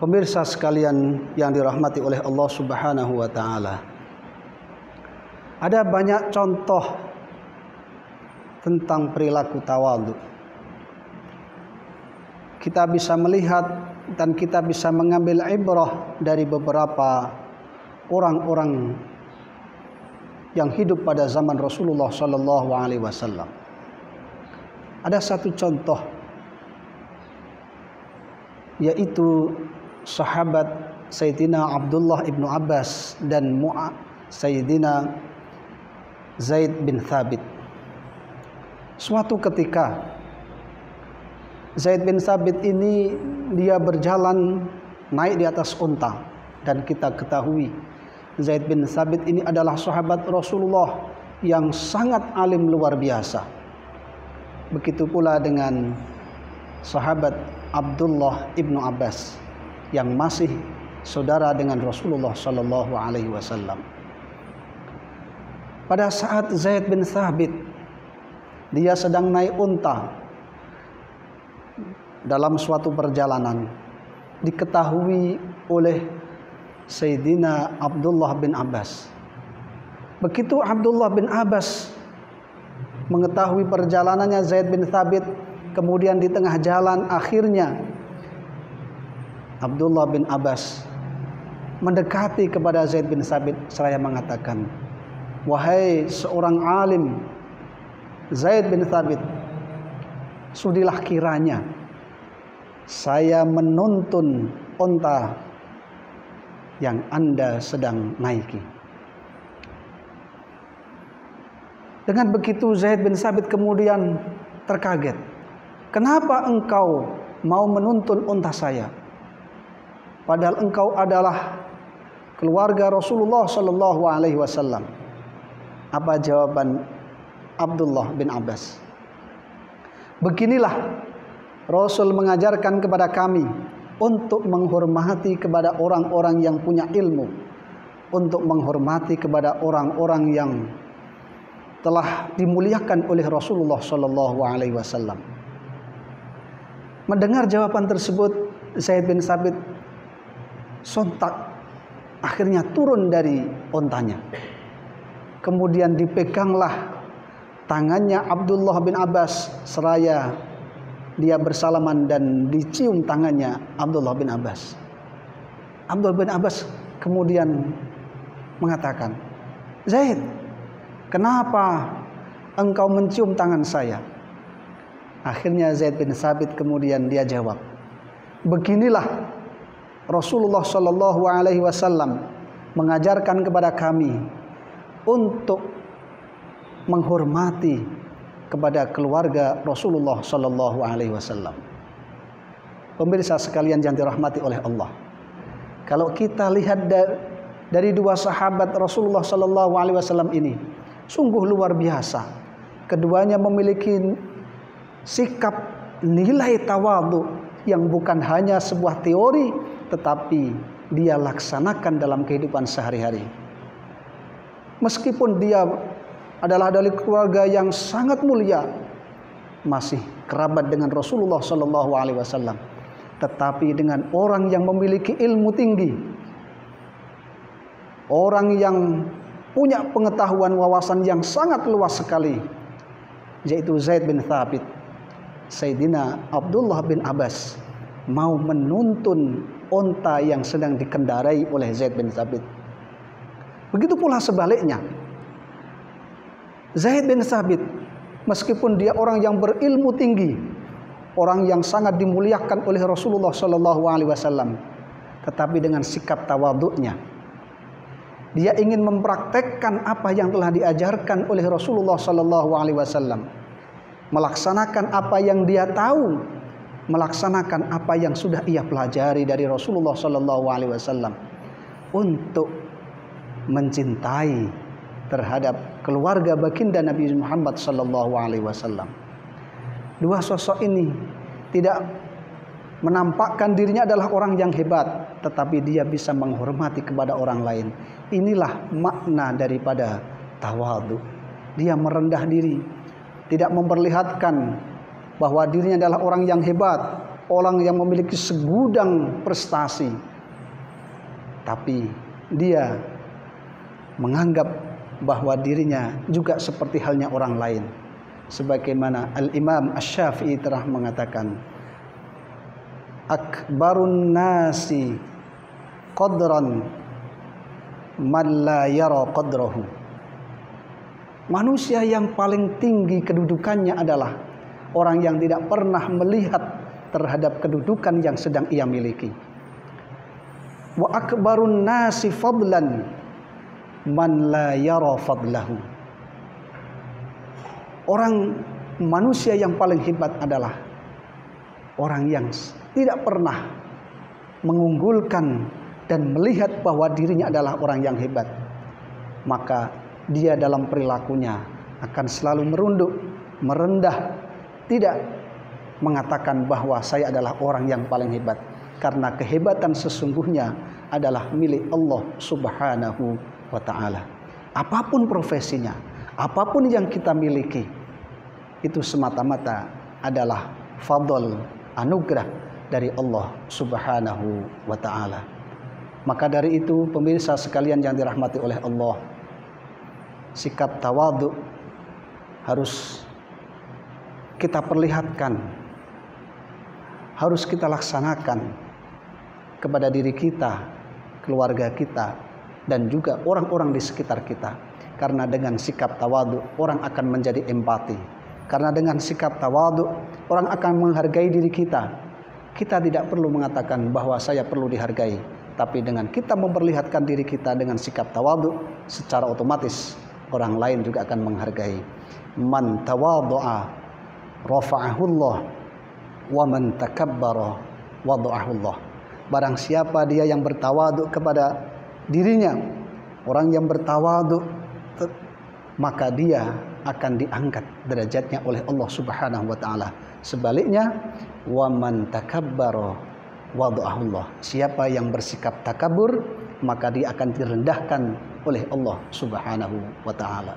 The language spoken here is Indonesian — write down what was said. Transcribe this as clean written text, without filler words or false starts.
Pemirsa sekalian yang dirahmati oleh Allah Subhanahu wa taala. Ada banyak contoh tentang perilaku tawadhu. Kita bisa melihat dan kita bisa mengambil ibrah dari beberapa orang-orang yang hidup pada zaman Rasulullah sallallahu alaihi wasallam. Ada satu contoh, yaitu sahabat Sayyidina Abdullah ibnu Abbas dan Sayyidina Zaid bin Thabit. Suatu ketika Zaid bin Thabit ini dia berjalan naik di atas unta, dan kita ketahui Zaid bin Thabit ini adalah sahabat Rasulullah yang sangat alim luar biasa. Begitu pula dengan sahabat Abdullah ibnu Abbas yang masih saudara dengan Rasulullah sallallahu alaihi wasallam. Pada saat Zaid bin Thabit dia sedang naik unta dalam suatu perjalanan, diketahui oleh Sayyidina Abdullah bin Abbas. Begitu Abdullah bin Abbas mengetahui perjalanannya Zaid bin Thabit, kemudian di tengah jalan akhirnya Abdullah bin Abbas mendekati kepada Zaid bin Thabit seraya mengatakan, "Wahai seorang alim Zaid bin Thabit, sudilah kiranya saya menuntun unta yang Anda sedang naiki." Dengan begitu Zaid bin Thabit kemudian terkaget. "Kenapa engkau mau menuntun unta saya? Padahal engkau adalah keluarga Rasulullah sallallahu alaihi wasallam." Apa jawaban Abdullah bin Abbas? "Beginilah Rasul mengajarkan kepada kami untuk menghormati kepada orang-orang yang punya ilmu, untuk menghormati kepada orang-orang yang telah dimuliakan oleh Rasulullah sallallahu alaihi wasallam." Mendengar jawaban tersebut, Zaid bin Thabit sontak akhirnya turun dari ontanya. Kemudian dipeganglah tangannya Abdullah bin Abbas seraya dia bersalaman, dan dicium tangannya Abdullah bin Abbas. Abdullah bin Abbas kemudian mengatakan, "Zaid, kenapa engkau mencium tangan saya?" Akhirnya Zaid bin Thabit kemudian dia jawab, "Beginilah Rasulullah sallallahu alaihi wasallam mengajarkan kepada kami untuk menghormati kepada keluarga Rasulullah sallallahu alaihi wasallam." Pemirsa sekalian yang dirahmati oleh Allah, kalau kita lihat dari dua sahabat Rasulullah sallallahu alaihi wasallam ini, sungguh luar biasa. Keduanya memiliki sikap nilai tawadhu yang bukan hanya sebuah teori, tetapi dia laksanakan dalam kehidupan sehari-hari. Meskipun dia adalah dari keluarga yang sangat mulia, masih kerabat dengan Rasulullah sallallahu alaihi wasallam, tetapi dengan orang yang memiliki ilmu tinggi, orang yang punya pengetahuan wawasan yang sangat luas sekali, yaitu Zaid bin Thabit. Sayyidina Abdullah bin Abbas mau menuntun unta yang sedang dikendarai oleh Zaid bin Thabit. Begitu pula sebaliknya, Zaid bin Thabit meskipun dia orang yang berilmu tinggi, orang yang sangat dimuliakan oleh Rasulullah sallallahu alaihi wasallam, tetapi dengan sikap tawadhu'nya dia ingin mempraktekkan apa yang telah diajarkan oleh Rasulullah sallallahu alaihi wasallam, melaksanakan apa yang dia tahu, melaksanakan apa yang sudah ia pelajari dari Rasulullah sallallahu alaihi wasallam, untuk mencintai terhadap keluarga baginda Nabi Muhammad sallallahu alaihi wasallam. Dua sosok ini tidak menampakkan dirinya adalah orang yang hebat, tetapi dia bisa menghormati kepada orang lain. Inilah makna daripada tawadhu. Dia merendah diri, tidak memperlihatkan bahwa dirinya adalah orang yang hebat, orang yang memiliki segudang prestasi, tapi dia menganggap bahwa dirinya juga seperti halnya orang lain. Sebagaimana Al-Imam Asy-Syafi'i telah mengatakan, akbarun nasi qadran man la yara qadrahu. Manusia yang paling tinggi kedudukannya adalah orang yang tidak pernah melihat terhadap kedudukan yang sedang ia miliki. Wa akbarun nasi fadlan man la yara fadlahu. Orang manusia yang paling hebat adalah orang yang tidak pernah mengunggulkan dan melihat bahwa dirinya adalah orang yang hebat. Maka dia dalam perilakunya akan selalu merunduk, merendah, tidak mengatakan bahwa saya adalah orang yang paling hebat, karena kehebatan sesungguhnya adalah milik Allah Subhanahu wa ta'ala. Apapun profesinya, apapun yang kita miliki, itu semata-mata adalah fadl, anugerah dari Allah Subhanahu wa ta'ala. Maka dari itu, pemirsa sekalian yang dirahmati oleh Allah, sikap tawadhu harus kita perlihatkan, harus kita laksanakan kepada diri kita, keluarga kita, dan juga orang-orang di sekitar kita. Karena dengan sikap tawadhu orang akan menjadi empati. Karena dengan sikap tawadhu orang akan menghargai diri kita. Kita tidak perlu mengatakan bahwa saya perlu dihargai, tapi dengan kita memperlihatkan diri kita dengan sikap tawadhu, secara otomatis orang lain juga akan menghargai. Man tawadhu'a rafa'ahullah wa man takabbara wada'ahullah. Barang siapa dia yang bertawadhu kepada dirinya, orang yang bertawadhu, maka dia akan diangkat derajatnya oleh Allah Subhanahu wa ta'ala. Sebaliknya, wa man takabbara wada'ahullah. Siapa yang bersikap takabur, maka dia akan direndahkan oleh Allah Subhanahu wa ta'ala.